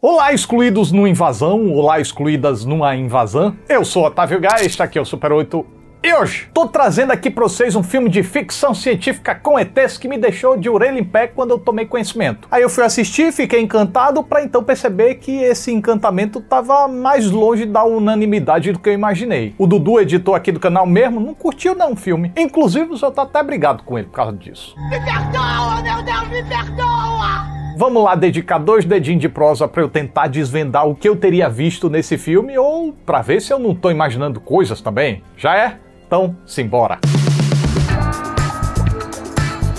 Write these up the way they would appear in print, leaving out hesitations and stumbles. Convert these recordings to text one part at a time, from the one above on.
Olá, excluídos numa invasão, olá, excluídas numa invasão. Eu sou Otávio Gaia, este aqui é o Super 8. E hoje, tô trazendo aqui pra vocês um filme de ficção científica com ETs que me deixou de orelha em pé quando eu tomei conhecimento. Aí eu fui assistir, fiquei encantado, pra então perceber que esse encantamento tava mais longe da unanimidade do que eu imaginei. O Dudu, editor aqui do canal mesmo, não curtiu não o filme. Inclusive, o senhor tá até brigado com ele por causa disso. Me perdoa, meu Deus, me perdoa! Vamos lá dedicar 2 dedinhos de prosa pra eu tentar desvendar o que eu teria visto nesse filme ou pra ver se eu não tô imaginando coisas também. Já é? Então, simbora!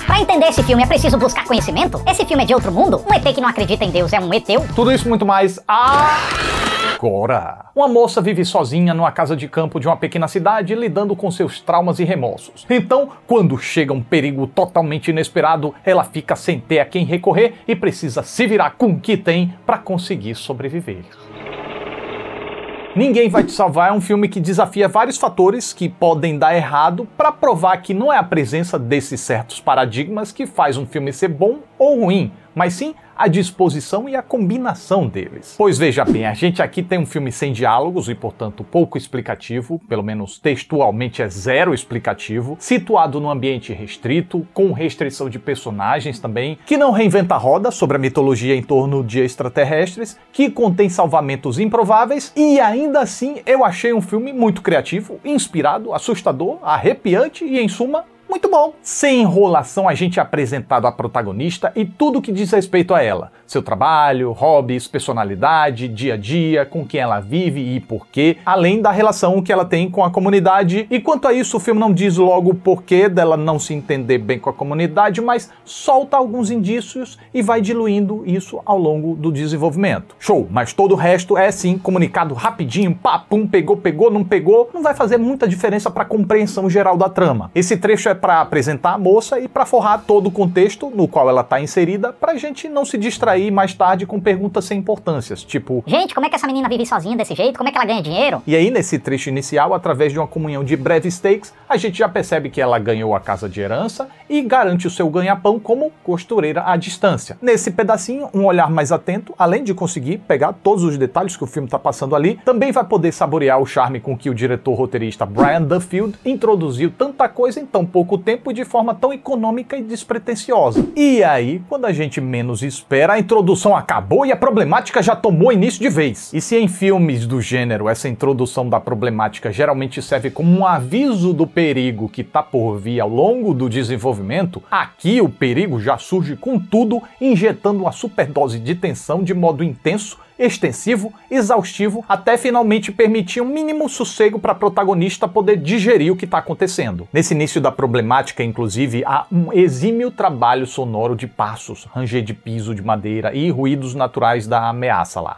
Pra entender esse filme é preciso buscar conhecimento? Esse filme é de outro mundo? Um ET que não acredita em Deus é um ETeu? Tudo isso muito mais agora. Uma moça vive sozinha numa casa de campo de uma pequena cidade, lidando com seus traumas e remorsos. Então, quando chega um perigo totalmente inesperado, ela fica sem ter a quem recorrer e precisa se virar com o que tem para conseguir sobreviver. Ninguém Vai Te Salvar é um filme que desafia vários fatores que podem dar errado para provar que não é a presença desses certos paradigmas que faz um filme ser bom ou ruim, mas sim a disposição e a combinação deles. Pois veja bem, a gente aqui tem um filme sem diálogos e, portanto, pouco explicativo, pelo menos textualmente é zero explicativo, situado num ambiente restrito, com restrição de personagens também, que não reinventa a roda sobre a mitologia em torno de extraterrestres, que contém salvamentos improváveis, e ainda assim eu achei um filme muito criativo, inspirado, assustador, arrepiante e, em suma, muito bom. Sem enrolação, a gente é apresentado a protagonista e tudo que diz respeito a ela. Seu trabalho, hobbies, personalidade, dia a dia, com quem ela vive e por quê, além da relação que ela tem com a comunidade. E quanto a isso, o filme não diz logo o porquê dela não se entender bem com a comunidade, mas solta alguns indícios e vai diluindo isso ao longo do desenvolvimento. Show, mas todo o resto é sim comunicado rapidinho, papum, pegou, não pegou, não vai fazer muita diferença para a compreensão geral da trama. Esse trecho é para apresentar a moça e para forrar todo o contexto no qual ela está inserida, pra gente não se distrair mais tarde com perguntas sem importâncias, tipo: gente, como é que essa menina vive sozinha desse jeito? Como é que ela ganha dinheiro? E aí, nesse trecho inicial, através de uma comunhão de breves takes, a gente já percebe que ela ganhou a casa de herança e garante o seu ganha-pão como costureira à distância. Nesse pedacinho, um olhar mais atento, além de conseguir pegar todos os detalhes que o filme está passando ali, também vai poder saborear o charme com que o diretor roteirista Brian Duffield introduziu tanta coisa em tão pouco tempo e de forma tão econômica e despretensiosa. E aí, quando a gente menos espera, a introdução acabou e a problemática já tomou início de vez. E se em filmes do gênero essa introdução da problemática geralmente serve como um aviso do perigo que tá por vir ao longo do desenvolvimento, aqui o perigo já surge com tudo, injetando uma superdose de tensão de modo intenso, extensivo, exaustivo, até finalmente permitir um mínimo sossego para a protagonista poder digerir o que está acontecendo. Nesse início da problemática, inclusive, há um exímio trabalho sonoro de passos, ranger de piso de madeira e ruídos naturais da ameaça lá.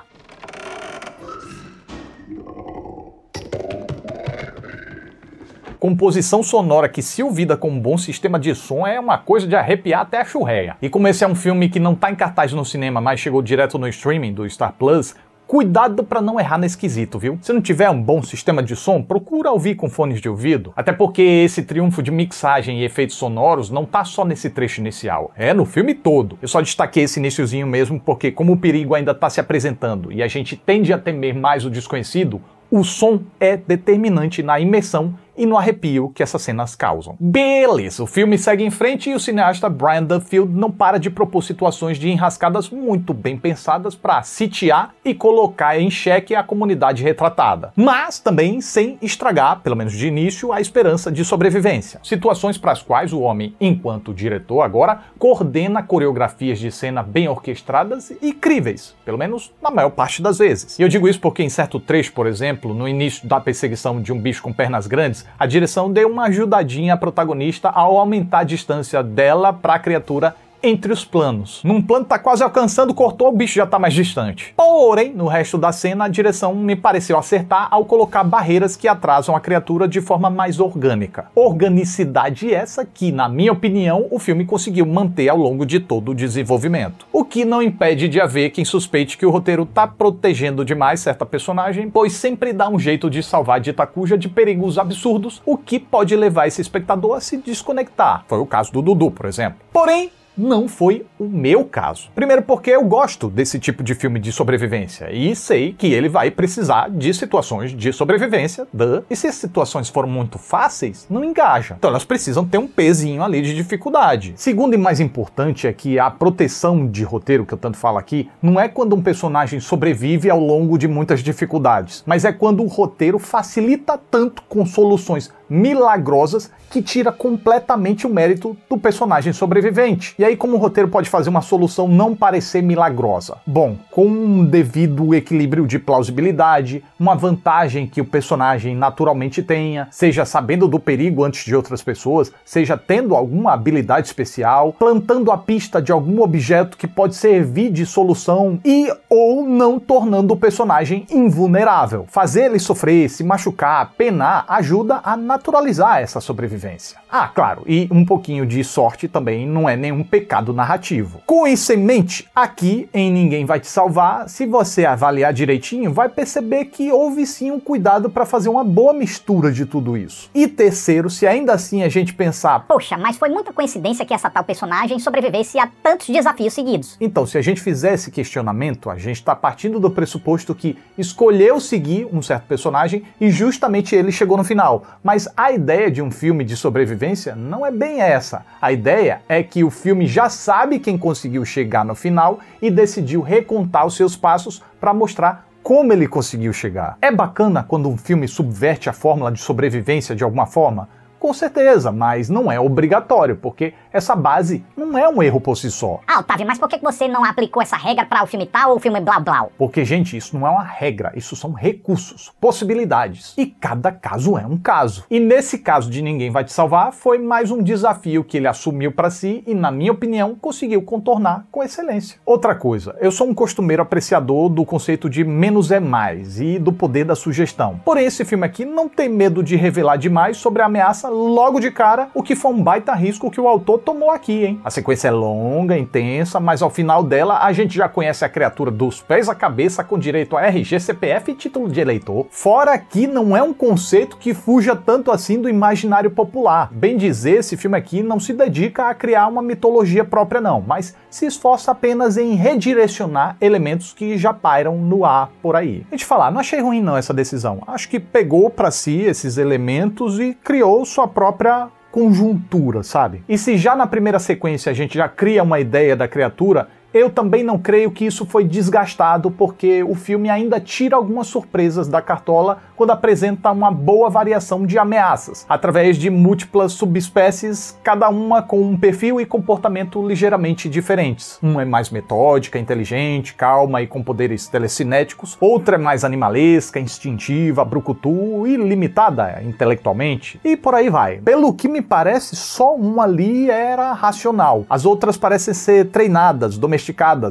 Composição sonora que, se ouvida com um bom sistema de som, é uma coisa de arrepiar até a churreia. E como esse é um filme que não tá em cartaz no cinema, mas chegou direto no streaming do Star Plus, cuidado pra não errar nesse quesito, viu? Se não tiver um bom sistema de som, procura ouvir com fones de ouvido. Até porque esse triunfo de mixagem e efeitos sonoros não tá só nesse trecho inicial, é no filme todo. Eu só destaquei esse iniciozinho mesmo porque, como o perigo ainda tá se apresentando e a gente tende a temer mais o desconhecido, o som é determinante na imersão e no arrepio que essas cenas causam. Beleza, o filme segue em frente e o cineasta Brian Duffield não para de propor situações de enrascadas muito bem pensadas para sitiar e colocar em xeque a comunidade retratada, mas também sem estragar, pelo menos de início, a esperança de sobrevivência. Situações para as quais o homem, enquanto diretor agora, coordena coreografias de cena bem orquestradas e críveis, pelo menos na maior parte das vezes. E eu digo isso porque em certo trecho, por exemplo, no início da perseguição de um bicho com pernas grandes, a direção deu uma ajudadinha à protagonista ao aumentar a distância dela para a criatura entre os planos. Num plano tá quase alcançando, cortou, o bicho já tá mais distante. Porém, no resto da cena, a direção me pareceu acertar ao colocar barreiras que atrasam a criatura de forma mais orgânica. Organicidade essa que, na minha opinião, o filme conseguiu manter ao longo de todo o desenvolvimento. O que não impede de haver quem suspeite que o roteiro tá protegendo demais certa personagem, pois sempre dá um jeito de salvar de Itacuja de perigos absurdos, o que pode levar esse espectador a se desconectar. Foi o caso do Dudu, por exemplo. Porém, não foi o meu caso. Primeiro porque eu gosto desse tipo de filme de sobrevivência e sei que ele vai precisar de situações de sobrevivência, e se as situações foram muito fáceis, não engaja. Então elas precisam ter um pezinho ali de dificuldade. Segundo e mais importante é que a proteção de roteiro, que eu tanto falo aqui, não é quando um personagem sobrevive ao longo de muitas dificuldades, mas é quando o roteiro facilita tanto com soluções milagrosas que tira completamente o mérito do personagem sobrevivente. E aí, como o roteiro pode fazer uma solução não parecer milagrosa? Bom, com um devido equilíbrio de plausibilidade, uma vantagem que o personagem naturalmente tenha, seja sabendo do perigo antes de outras pessoas, seja tendo alguma habilidade especial, plantando a pista de algum objeto que pode servir de solução e ou não tornando o personagem invulnerável. Fazer ele sofrer, se machucar, penar, ajuda a naturalizar essa sobrevivência. Ah, claro, e um pouquinho de sorte também não é nenhum pecado narrativo. Com isso em mente, aqui em Ninguém Vai Te Salvar, se você avaliar direitinho, vai perceber que houve sim um cuidado para fazer uma boa mistura de tudo isso. E terceiro, se ainda assim a gente pensar, poxa, mas foi muita coincidência que essa tal personagem sobrevivesse a tantos desafios seguidos. Então, se a gente fizer esse questionamento, a gente está partindo do pressuposto que escolheu seguir um certo personagem e justamente ele chegou no final. Mas a ideia de um filme de sobrevivência não é bem essa. A ideia é que o filme já sabe quem conseguiu chegar no final e decidiu recontar os seus passos para mostrar como ele conseguiu chegar. É bacana quando um filme subverte a fórmula de sobrevivência de alguma forma? Com certeza, mas não é obrigatório, porque essa base não é um erro por si só. Ah, Otávio, mas por que você não aplicou essa regra para o filme tal ou o filme blá blá? Porque, gente, isso não é uma regra, isso são recursos, possibilidades. E cada caso é um caso. E nesse caso de Ninguém Vai Te Salvar, foi mais um desafio que ele assumiu para si e, na minha opinião, conseguiu contornar com excelência. Outra coisa, eu sou um costumeiro apreciador do conceito de menos é mais e do poder da sugestão. Porém, esse filme aqui não tem medo de revelar demais sobre a ameaça logo de cara, o que foi um baita risco que o autor tomou aqui, hein? A sequência é longa, intensa, mas ao final dela a gente já conhece a criatura dos pés à cabeça com direito a RG, CPF e título de eleitor. Fora que não é um conceito que fuja tanto assim do imaginário popular. Bem dizer, esse filme aqui não se dedica a criar uma mitologia própria não, mas se esforça apenas em redirecionar elementos que já pairam no ar por aí. A gente falar, não achei ruim não essa decisão. Acho que pegou para si esses elementos e criou sua própria conjuntura, sabe? E se já na primeira sequência a gente já cria uma ideia da criatura, eu também não creio que isso foi desgastado, porque o filme ainda tira algumas surpresas da cartola quando apresenta uma boa variação de ameaças, através de múltiplas subespécies, cada uma com um perfil e comportamento ligeiramente diferentes. Uma é mais metódica, inteligente, calma e com poderes telecinéticos, outra é mais animalesca, instintiva, brucutu e limitada intelectualmente, e por aí vai. Pelo que me parece, só uma ali era racional. As outras parecem ser treinadas, domesticadas,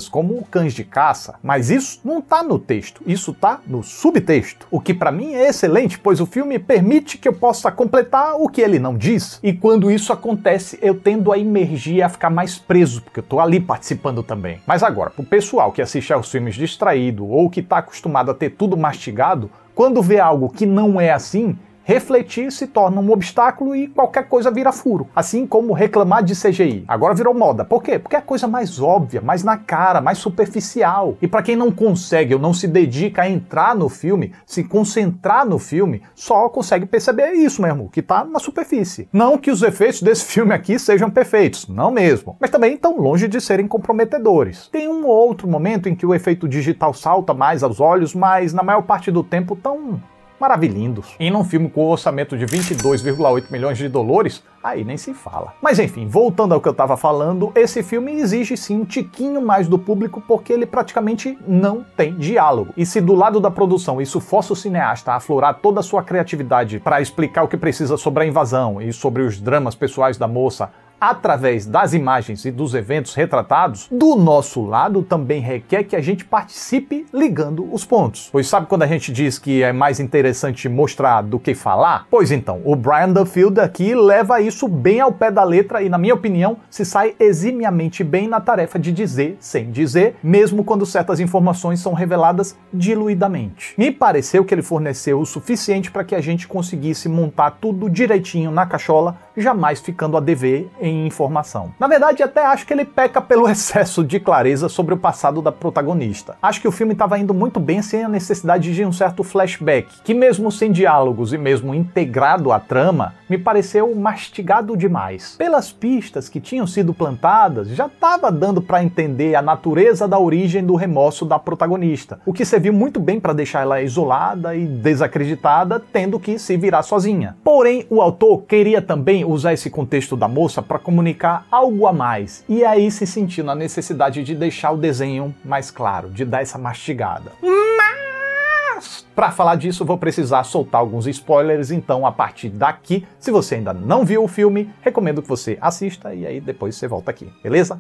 como cães de caça, mas isso não tá no texto, isso tá no subtexto, o que para mim é excelente, pois o filme permite que eu possa completar o que ele não diz, e quando isso acontece eu tendo a emergir e a ficar mais preso, porque eu tô ali participando também. Mas agora, pro pessoal que assiste aos filmes distraído ou que tá acostumado a ter tudo mastigado, quando vê algo que não é assim, refletir se torna um obstáculo e qualquer coisa vira furo. Assim como reclamar de CGI. Agora virou moda. Por quê? Porque é a coisa mais óbvia, mais na cara, mais superficial. E para quem não consegue ou não se dedica a entrar no filme, se concentrar no filme, só consegue perceber isso mesmo, que tá na superfície. Não que os efeitos desse filme aqui sejam perfeitos, não mesmo. Mas também estão longe de serem comprometedores. Tem um ou outro momento em que o efeito digital salta mais aos olhos, mas na maior parte do tempo tão maravilhindos. E num filme com um orçamento de 22,8 milhões de dólares, aí nem se fala. Mas enfim, voltando ao que eu tava falando, esse filme exige sim um tiquinho mais do público porque ele praticamente não tem diálogo. E se do lado da produção isso força o cineasta a aflorar toda a sua criatividade para explicar o que precisa sobre a invasão e sobre os dramas pessoais da moça, através das imagens e dos eventos retratados, do nosso lado também requer que a gente participe ligando os pontos. Pois sabe quando a gente diz que é mais interessante mostrar do que falar? Pois então, o Brian Duffield aqui leva isso bem ao pé da letra e, na minha opinião, se sai eximiamente bem na tarefa de dizer sem dizer, mesmo quando certas informações são reveladas diluidamente. Me pareceu que ele forneceu o suficiente para que a gente conseguisse montar tudo direitinho na cachola, jamais ficando a dever em sem informação. Na verdade, até acho que ele peca pelo excesso de clareza sobre o passado da protagonista. Acho que o filme estava indo muito bem sem a necessidade de um certo flashback, que mesmo sem diálogos e mesmo integrado à trama, me pareceu mastigado demais. Pelas pistas que tinham sido plantadas, já estava dando para entender a natureza da origem do remorso da protagonista, o que serviu muito bem para deixar ela isolada e desacreditada, tendo que se virar sozinha. Porém, o autor queria também usar esse contexto da moça para comunicar algo a mais, e aí se sentiu na necessidade de deixar o desenho mais claro, de dar essa mastigada. Mas, para falar disso, vou precisar soltar alguns spoilers, então a partir daqui, se você ainda não viu o filme, recomendo que você assista e aí depois você volta aqui, beleza?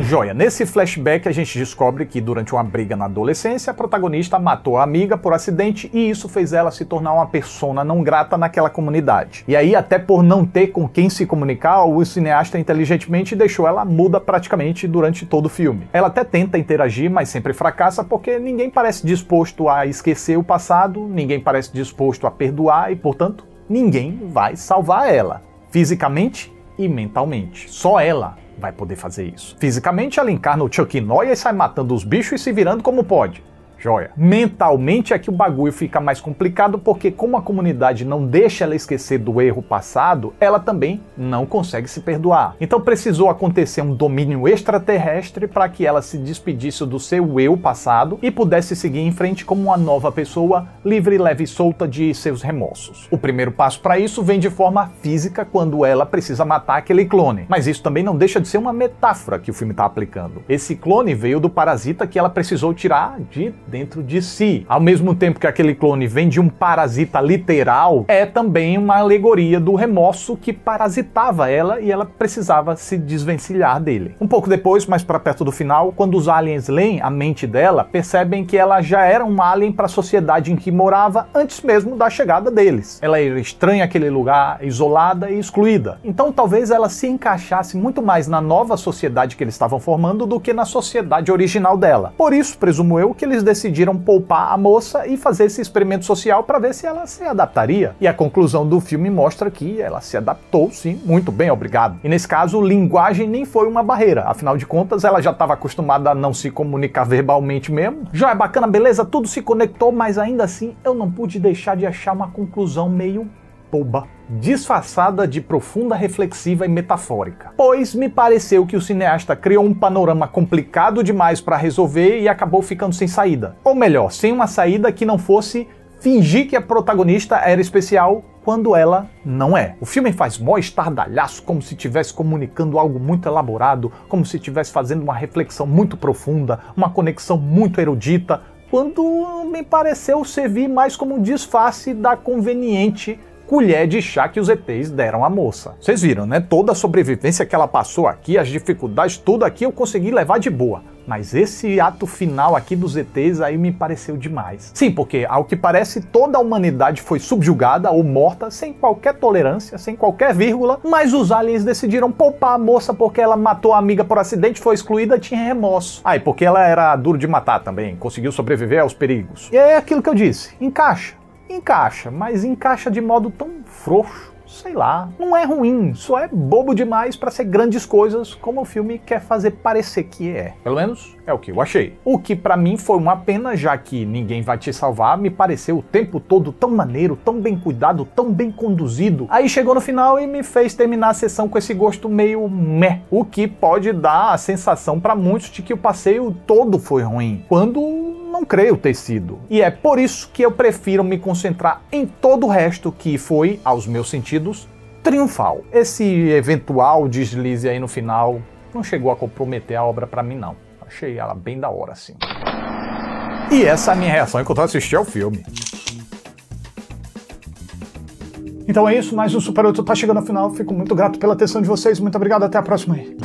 Joia, nesse flashback a gente descobre que durante uma briga na adolescência, a protagonista matou a amiga por acidente e isso fez ela se tornar uma persona não grata naquela comunidade. E aí, até por não ter com quem se comunicar, o cineasta inteligentemente deixou ela muda praticamente durante todo o filme. Ela até tenta interagir, mas sempre fracassa porque ninguém parece disposto a esquecer o passado, ninguém parece disposto a perdoar e, portanto, ninguém vai salvar ela, fisicamente e mentalmente. Só ela vai poder fazer isso. Fisicamente, ela encarna o Chuck Norris e sai matando os bichos e se virando como pode. Joia. Mentalmente é que o bagulho fica mais complicado porque como a comunidade não deixa ela esquecer do erro passado, ela também não consegue se perdoar. Então precisou acontecer um domínio extraterrestre para que ela se despedisse do seu eu passado e pudesse seguir em frente como uma nova pessoa, livre, leve e solta de seus remorsos. O primeiro passo para isso vem de forma física quando ela precisa matar aquele clone. Mas isso também não deixa de ser uma metáfora que o filme está aplicando. Esse clone veio do parasita que ela precisou tirar de dentro de si. Ao mesmo tempo que aquele clone vem de um parasita literal, é também uma alegoria do remorso que parasitava ela e ela precisava se desvencilhar dele. Um pouco depois, mais para perto do final, quando os aliens leem a mente dela, percebem que ela já era um alien para a sociedade em que morava antes mesmo da chegada deles. Ela era estranha àquele lugar, isolada e excluída. Então talvez ela se encaixasse muito mais na nova sociedade que eles estavam formando do que na sociedade original dela. Por isso, presumo eu, que eles decidiram poupar a moça e fazer esse experimento social para ver se ela se adaptaria. E a conclusão do filme mostra que ela se adaptou, sim, muito bem, obrigado. E nesse caso, linguagem nem foi uma barreira. Afinal de contas, ela já estava acostumada a não se comunicar verbalmente mesmo. Já é bacana, beleza, tudo se conectou, mas ainda assim eu não pude deixar de achar uma conclusão meio boba, disfarçada de profunda, reflexiva e metafórica. Pois me pareceu que o cineasta criou um panorama complicado demais para resolver e acabou ficando sem saída. Ou melhor, sem uma saída que não fosse fingir que a protagonista era especial quando ela não é. O filme faz mó estardalhaço, como se estivesse comunicando algo muito elaborado, como se estivesse fazendo uma reflexão muito profunda, uma conexão muito erudita, quando me pareceu servir mais como um disfarce da conveniente colher de chá que os ETs deram à moça. Vocês viram, né? Toda a sobrevivência que ela passou aqui, as dificuldades, tudo aqui eu consegui levar de boa. Mas esse ato final aqui dos ETs aí me pareceu demais. Sim, porque ao que parece toda a humanidade foi subjugada ou morta sem qualquer tolerância, sem qualquer vírgula, mas os aliens decidiram poupar a moça porque ela matou a amiga por acidente, foi excluída, tinha remorso. Ah, e porque ela era duro de matar também, conseguiu sobreviver aos perigos. E é aquilo que eu disse, encaixa. Encaixa, mas encaixa de modo tão frouxo, sei lá. Não é ruim, só é bobo demais para ser grandes coisas como o filme quer fazer parecer que é. Pelo menos é o que eu achei. O que para mim foi uma pena, já que Ninguém Vai Te Salvar me pareceu o tempo todo tão maneiro, tão bem cuidado, tão bem conduzido. Aí chegou no final e me fez terminar a sessão com esse gosto meio meh, o que pode dar a sensação para muitos de que o passeio todo foi ruim, quando não creio ter sido. E é por isso que eu prefiro me concentrar em todo o resto que foi, aos meus sentidos, triunfal. Esse eventual deslize aí no final não chegou a comprometer a obra pra mim não. Achei ela bem da hora assim. E essa é a minha reação enquanto eu assisti ao filme. Então é isso, mais um Super 8 tá chegando ao final. Fico muito grato pela atenção de vocês. Muito obrigado, até a próxima aí.